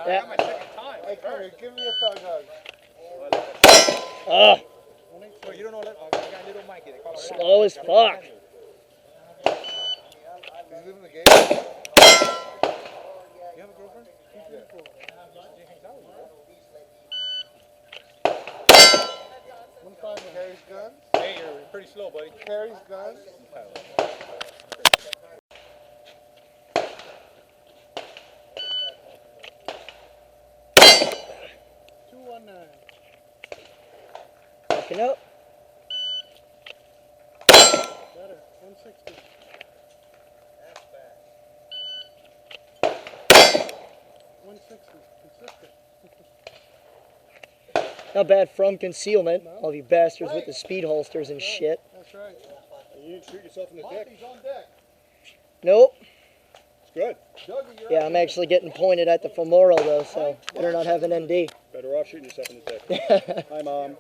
I got my second time. Hey, come here, give me a thug hug. Oh, you don't know that? Little Mikey. They call it Slow as fuck. He's living the game. You have a girlfriend? Yeah. Carries guns. Hey, you're pretty slow, buddy. Carries guns. 219. Fucking up. Better. 160. That's bad. 160. Consistent. Not bad from concealment. No. All you bastards with the speed holsters and shit. That's right. You didn't shoot yourself in the dick. He's on deck. Nope. It's good. Dougie, you're Yeah, I'm actually getting pointed at the femoral though, so better not have an ND. Better off shooting yourself in the dick. Hi, Mom.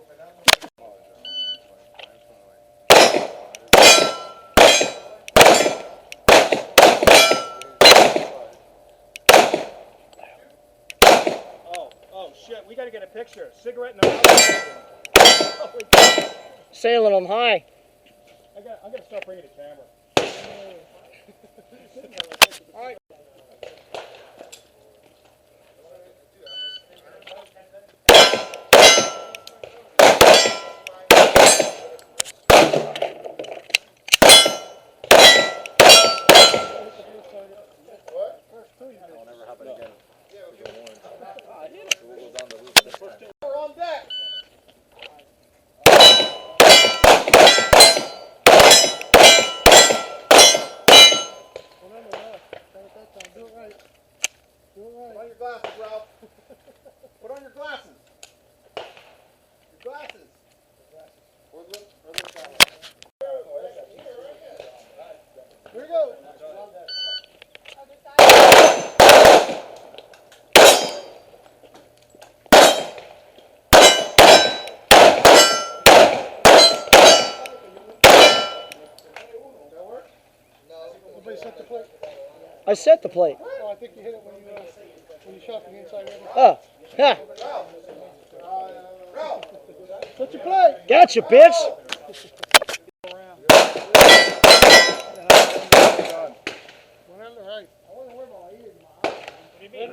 Oh, shit. We got to get a picture. Cigarette in the mouth. Sailing them high. I'm going to start bringing the camera. All right. That'll never happen again. We're on deck. Remember that. Got it that time. Do it right. Do it Put right. on your glasses, Ralph. Put on your glasses. Your glasses. Or the glasses. Here we go. Everybody set the plate. I set the plate. Oh, I think you hit it when you shot from the inside. Oh, ha. Ralph. Set your plate. Gotcha, bitch. One on the right. What do you mean?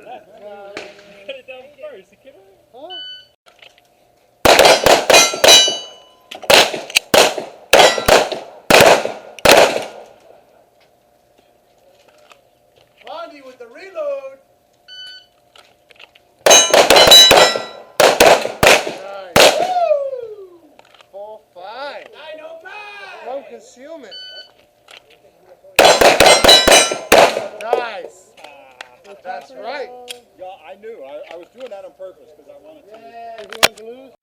Put it down first. You kidding me? Huh? Bondi with the reload. Nice. Woo! 4-5. From concealment. Nice. That's right. Yeah, I knew. I was doing that on purpose because I wanted to. If you want to lose,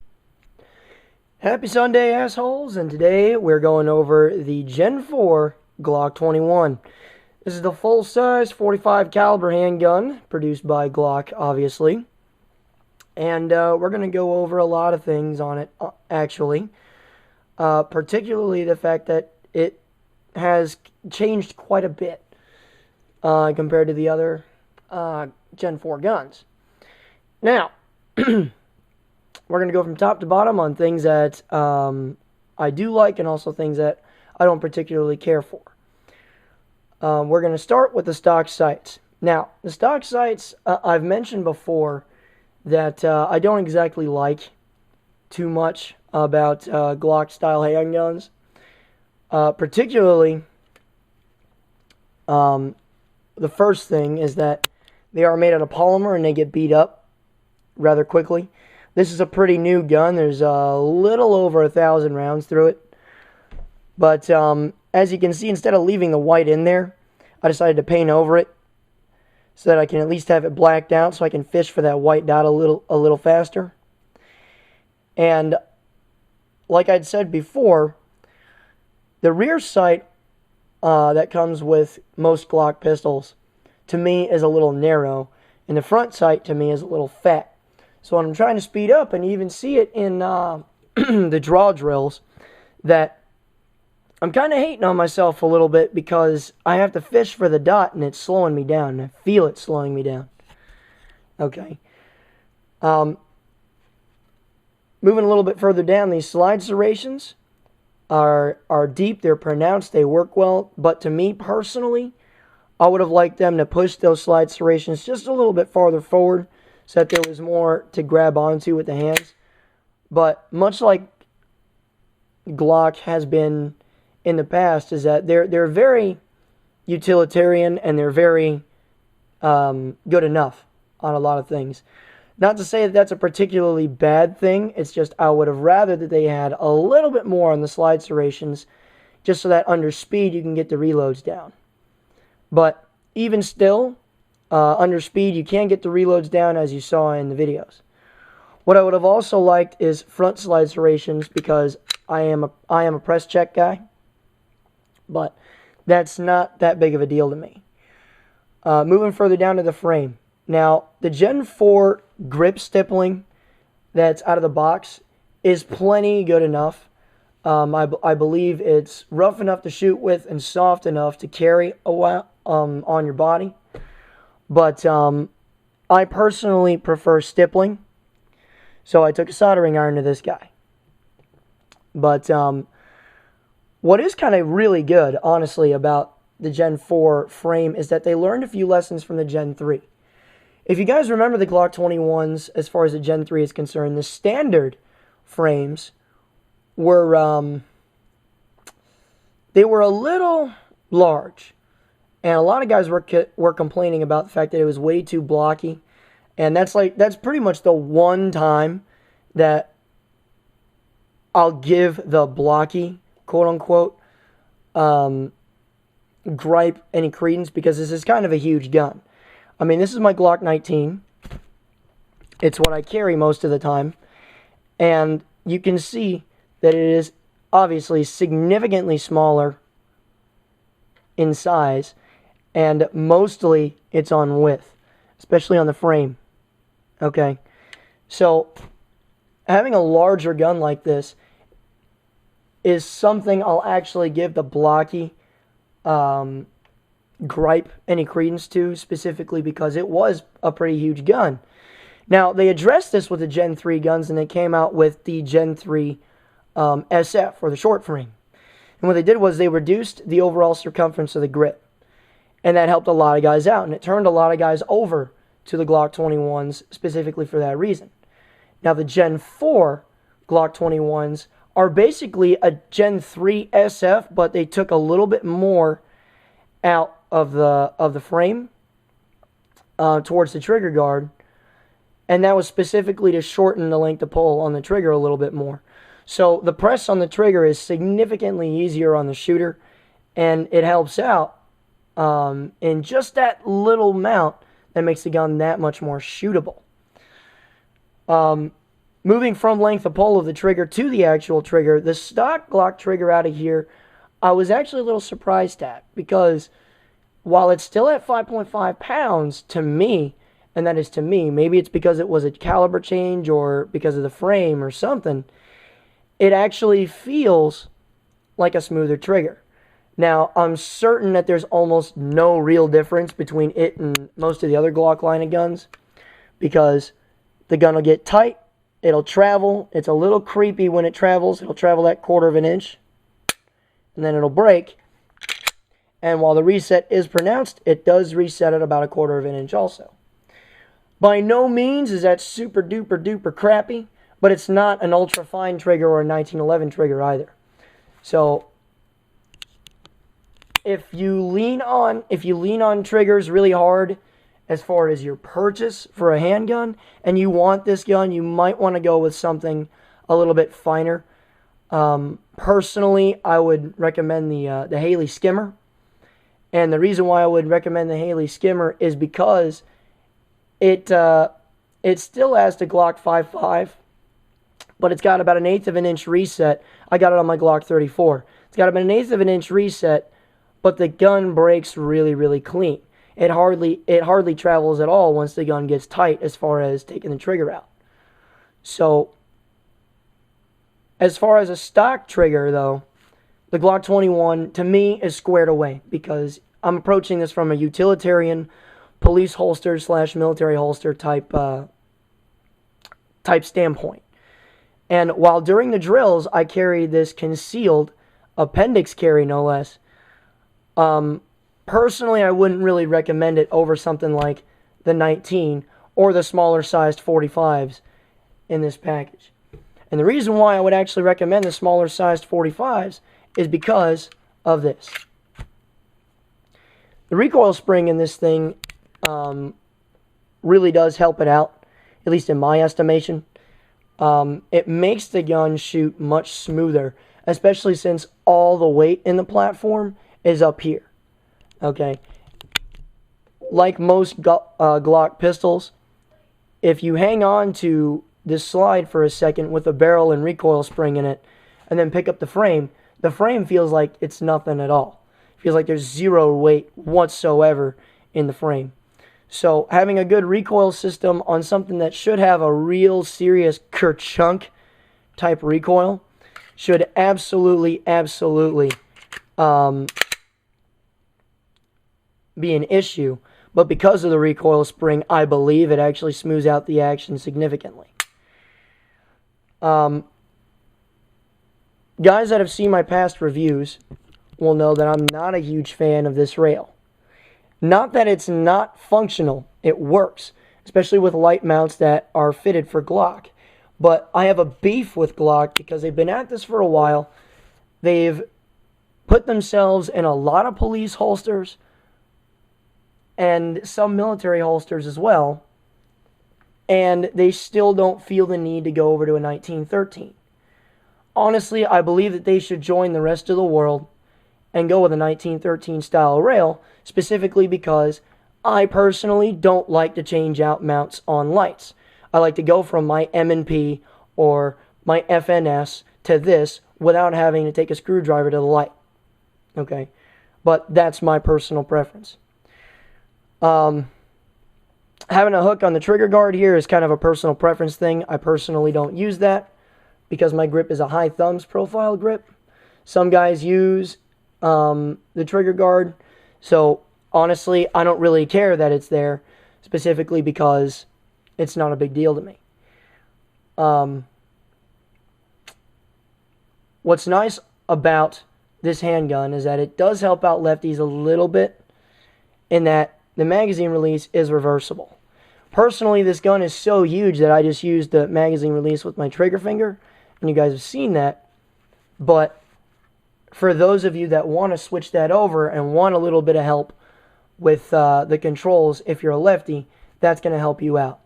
Happy Sunday, assholes, and today we're going over the Gen 4 Glock 21. This is the full-size 45 caliber handgun, produced by Glock, obviously. And we're going to go over a lot of things on it, actually. Particularly the fact that it has changed quite a bit compared to the other Gen 4 guns. Now, we're going to go from top to bottom on things that I do like and also things that I don't particularly care for. We're going to start with the stock sights. Now, the stock sights, I've mentioned before that I don't exactly like too much about Glock-style handguns. Particularly, the first thing is that they are made out of polymer and they get beat up rather quickly. This is a pretty new gun. There's a little over 1,000 rounds through it. But as you can see, instead of leaving the white in there, I decided to paint over it so that I can at least have it blacked out so I can fish for that white dot a little faster. And like I'd said before, the rear sight that comes with most Glock pistols, to me, is a little narrow. And the front sight, to me, is a little fat. So when I'm trying to speed up, and you even see it in the draw drills, that I'm kind of hating on myself a little bit because I have to fish for the dot and it's slowing me down. And I feel it slowing me down. Okay. Moving a little bit further down, these slide serrations are deep, they're pronounced, they work well, but to me personally, I would have liked them to push those slide serrations just a little bit farther forward so that there was more to grab onto with the hands. But much like Glock has been in the past, is that they're very utilitarian and they're very good enough on a lot of things. Not to say that that's a particularly bad thing, it's just I would have rather that they had a little bit more on the slide serrations, just so that under speed you can get the reloads down. But even still, under speed you can get the reloads down, as you saw in the videos. What I would have also liked is front slide serrations, because I am a press check guy, but that's not that big of a deal to me. Moving further down to the frame. Now, the Gen 4 grip stippling that's out of the box is plenty good enough. I believe it's rough enough to shoot with and soft enough to carry a while on your body. But I personally prefer stippling, so I took a soldering iron to this guy. But what is kind of really good, honestly, about the Gen 4 frame is that they learned a few lessons from the Gen 3. If you guys remember the Glock 21s, as far as the Gen 3 is concerned, the standard frames were, they were a little large. And a lot of guys were complaining about the fact that it was way too blocky. And that's pretty much the one time that I'll give the blocky, quote-unquote, gripe any credence, because this is kind of a huge gun. I mean, this is my Glock 19. It's what I carry most of the time. And you can see that it is obviously significantly smaller in size. And mostly it's on width, especially on the frame. Okay. So having a larger gun like this is something I'll actually give the blocky gripe any credence to, specifically because it was a pretty huge gun. Now, they addressed this with the Gen 3 guns, and they came out with the Gen 3 SF, or the short frame. And what they did was they reduced the overall circumference of the grip. And that helped a lot of guys out, and it turned a lot of guys over to the Glock 21s specifically for that reason. Now, the Gen 4 Glock 21s are basically a Gen 3 SF, but they took a little bit more out of the frame towards the trigger guard, and that was specifically to shorten the length of pull on the trigger a little bit more. So the press on the trigger is significantly easier on the shooter, and it helps out in just that little amount that makes the gun that much more shootable. Moving from length of pull of the trigger to the actual trigger, the stock Glock trigger out of here, I was actually a little surprised at, because while it's still at 5.5 pounds to me, and that is to me, maybe it's because it was a caliber change or because of the frame or something, it actually feels like a smoother trigger. Now, I'm certain that there's almost no real difference between it and most of the other Glock line of guns, because the gun will get tight, it'll travel, it's a little creepy when it travels, it'll travel that 1/4 of an inch, and then it'll break. And while the reset is pronounced, it does reset at about a 1/4 of an inch also. By no means is that super duper duper crappy, but it's not an ultra fine trigger or a 1911 trigger either. So if you lean on triggers really hard as far as your purchase for a handgun, and you want this gun, you might want to go with something a little bit finer. Personally, I would recommend the Haley Skimmer. And the reason why I would recommend the Haley Skimmer is because it still has the Glock 5.5, but it's got about 1/8 of an inch reset. I got it on my Glock 34. It's got about 1/8 of an inch reset, but the gun breaks really, really clean. It hardly travels at all once the gun gets tight as far as taking the trigger out. So, as far as a stock trigger, though, the Glock 21, to me, is squared away, because I'm approaching this from a utilitarian police holster / military holster type standpoint. And while during the drills I carry this concealed appendix carry, no less, personally I wouldn't really recommend it over something like the 19 or the smaller sized 45s in this package. And the reason why I would actually recommend the smaller sized 45s is because of this. The recoil spring in this thing really does help it out, at least in my estimation. It makes the gun shoot much smoother, especially since all the weight in the platform is up here. Okay. Like most Glock pistols, if you hang on to this slide for a second with a barrel and recoil spring in it, and then pick up the frame feels like it's nothing at all. It feels like there's zero weight whatsoever in the frame. So having a good recoil system on something that should have a real serious kerchunk type recoil should absolutely be an issue. But because of the recoil spring, I believe it actually smooths out the action significantly. Guys that have seen my past reviews will know that I'm not a huge fan of this rail. Not that it's not functional, it works, especially with light mounts that are fitted for Glock. But I have a beef with Glock because they've been at this for a while. They've put themselves in a lot of police holsters and some military holsters as well, and they still don't feel the need to go over to a 1913. Honestly, I believe that they should join the rest of the world and go with a 1913 style rail, specifically because I personally don't like to change out mounts on lights. I like to go from my M&P or my FNS to this without having to take a screwdriver to the light. Okay? But that's my personal preference. Having a hook on the trigger guard here is kind of a personal preference thing. I personally don't use that because my grip is a high thumbs profile grip. Some guys use the trigger guard, so honestly I don't really care that it's there, specifically because it's not a big deal to me. What's nice about this handgun is that it does help out lefties a little bit in that the magazine release is reversible. Personally, this gun is so huge that I just used the magazine release with my trigger finger, and you guys have seen that. But for those of you that want to switch that over and want a little bit of help with the controls, if you're a lefty, that's going to help you out.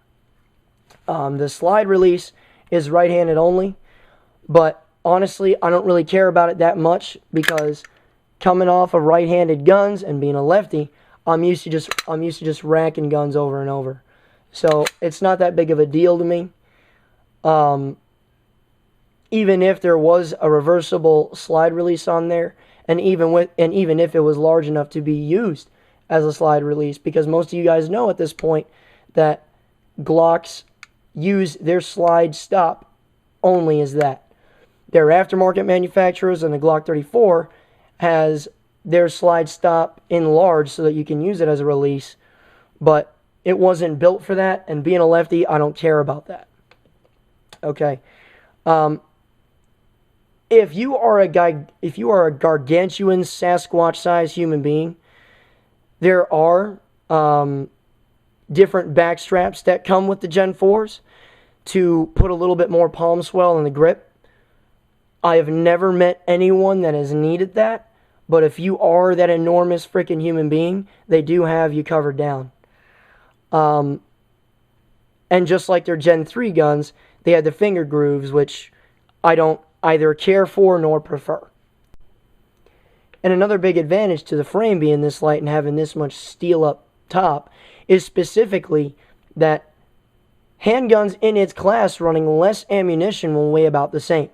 The slide release is right-handed only, but honestly, I don't really care about it that much because coming off of right-handed guns and being a lefty, I'm used to just racking guns over and over. So it's not that big of a deal to me. Even if there was a reversible slide release on there, and even if it was large enough to be used as a slide release, because most of you guys know at this point that Glocks use their slide stop only as that. They're aftermarket manufacturers, and the Glock 34 has their slide stop enlarged so that you can use it as a release, but it wasn't built for that, and being a lefty, I don't care about that. Okay. If you are a gargantuan Sasquatch-sized human being, there are different back straps that come with the Gen 4s to put a little bit more palm swell in the grip. I have never met anyone that has needed that, but if you are that enormous freaking human being, they do have you covered down. And just like their Gen 3 guns, they had the finger grooves, which I don't either care for nor prefer. And another big advantage to the frame being this light and having this much steel up top is specifically that handguns in its class running less ammunition will weigh about the same.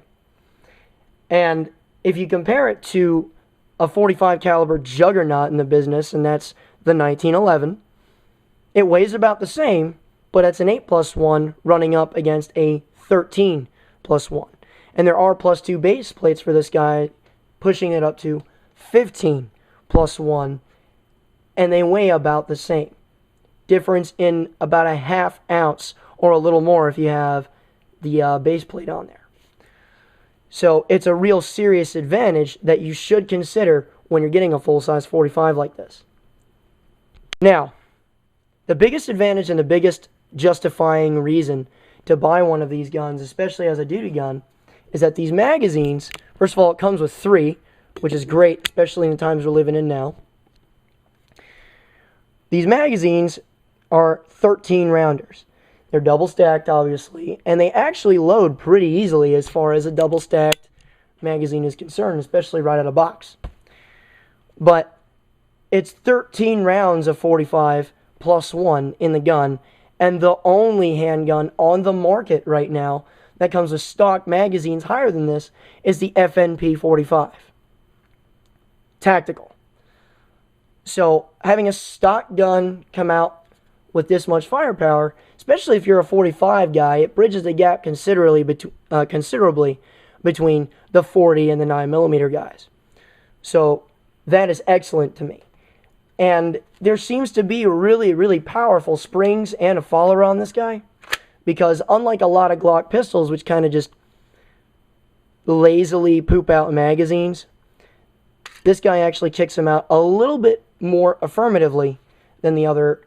And if you compare it to a 45 caliber juggernaut in the business, and that's the 1911, it weighs about the same, but it's an 8+1 running up against a 13+1. And there are +2 base plates for this guy, pushing it up to 15+1, and they weigh about the same. difference in about a ½ ounce or a little more if you have the base plate on there. So it's a real serious advantage that you should consider when you're getting a full-size 45 like this. Now, the biggest advantage and the biggest justifying reason to buy one of these guns, especially as a duty gun, is that these magazines, first of all, it comes with 3, which is great, especially in the times we're living in now. These magazines are 13 rounders. They're double stacked, obviously, and they actually load pretty easily as far as a double stacked magazine is concerned, especially right out of box. But it's 13 rounds of 45 plus 1 in the gun, and the only handgun on the market right now that comes with stock magazines higher than this is the FNP 45 Tactical. So having a stock gun come out with this much firepower, especially if you're a 45 guy, it bridges the gap considerably between the 40 and the 9mm guys. So that is excellent to me. And there seems to be really, really powerful springs and a follower on this guy, because unlike a lot of Glock pistols, which kind of just lazily poop out magazines, this guy actually kicks them out a little bit more affirmatively than the other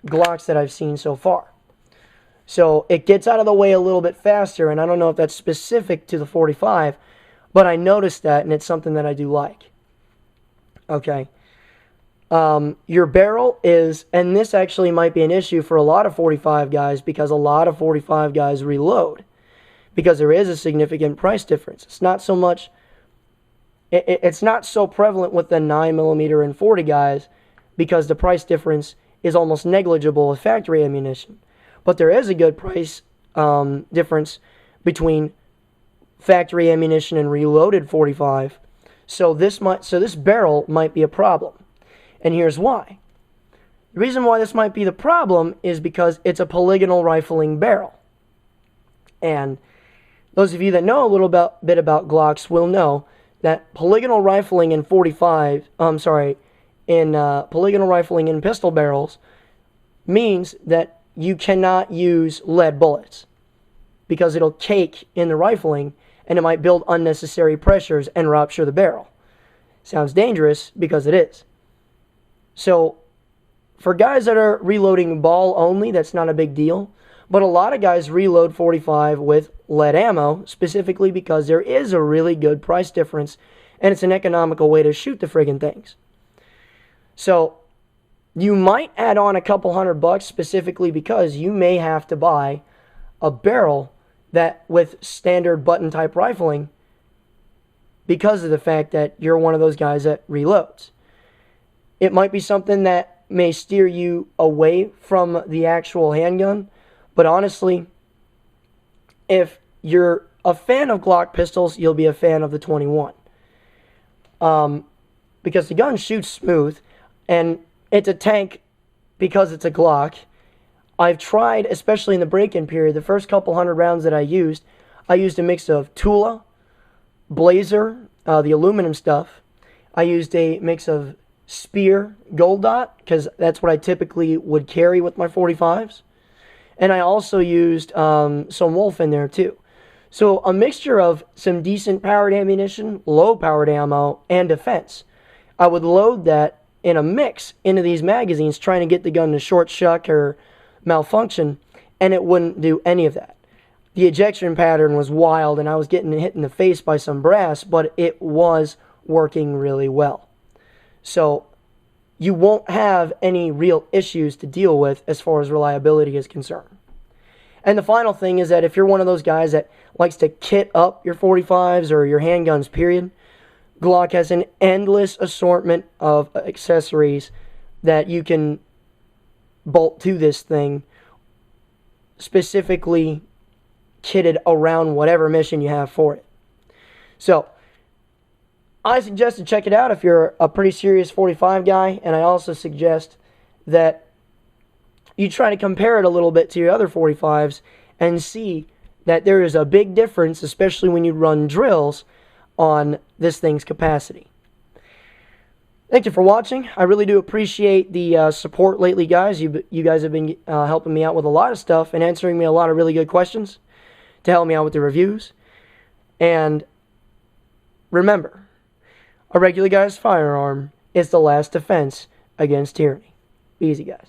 Glocks that I've seen so far. So it gets out of the way a little bit faster, and I don't know if that's specific to the 45, but I noticed that, and it's something that I do like. Okay. Your barrel is, and this actually might be an issue for a lot of 45 guys, because a lot of 45 guys reload, because there is a significant price difference. It's not so much, it's not so prevalent with the 9mm and 40 guys, because the price difference is almost negligible with factory ammunition. But there is a good price difference between factory ammunition and reloaded 45. So this barrel might be a problem. And here's why. The reason why this might be the problem is because it's a polygonal rifling barrel. And those of you that know a little bit about Glocks will know that polygonal rifling in polygonal rifling in pistol barrels means that you cannot use lead bullets, because it'll cake in the rifling and it might build unnecessary pressures and rupture the barrel. Sounds dangerous, because it is. So for guys that are reloading ball only, that's not a big deal. But a lot of guys reload 45 with lead ammo, specifically because there is a really good price difference, and it's an economical way to shoot the friggin' things. So you might add on a couple $100 specifically because you may have to buy a barrel that with standard button type rifling, because of the fact that you're one of those guys that reloads. It might be something that may steer you away from the actual handgun, but honestly, if you're a fan of Glock pistols, you'll be a fan of the 21. Because the gun shoots smooth, and it's a tank because it's a Glock. I've tried, especially in the break-in period, the first couple 100 rounds that I used a mix of Tula, Blazer, the aluminum stuff. I used a mix of Spear, Gold Dot, because that's what I typically would carry with my 45s. And I also used some Wolf in there too. So a mixture of some decent powered ammunition, low powered ammo, and defense. I would load that in a mix into these magazines, trying to get the gun to short shuck or malfunction, and it wouldn't do any of that. The ejection pattern was wild, and I was getting hit in the face by some brass, but it was working really well. So you won't have any real issues to deal with as far as reliability is concerned. And the final thing is that if you're one of those guys that likes to kit up your 45s or your handguns, period, Glock has an endless assortment of accessories that you can bolt to this thing, specifically kitted around whatever mission you have for it. So I suggest to check it out if you're a pretty serious 45 guy, and I also suggest that you try to compare it a little bit to your other 45s and see that there is a big difference, especially when you run drills, on this thing's capacity. Thank you for watching. I really do appreciate the support lately, guys. You guys have been helping me out with a lot of stuff and answering me a lot of really good questions to help me out with the reviews. And remember, a regular guy's firearm is the last defense against tyranny. Be easy, guys.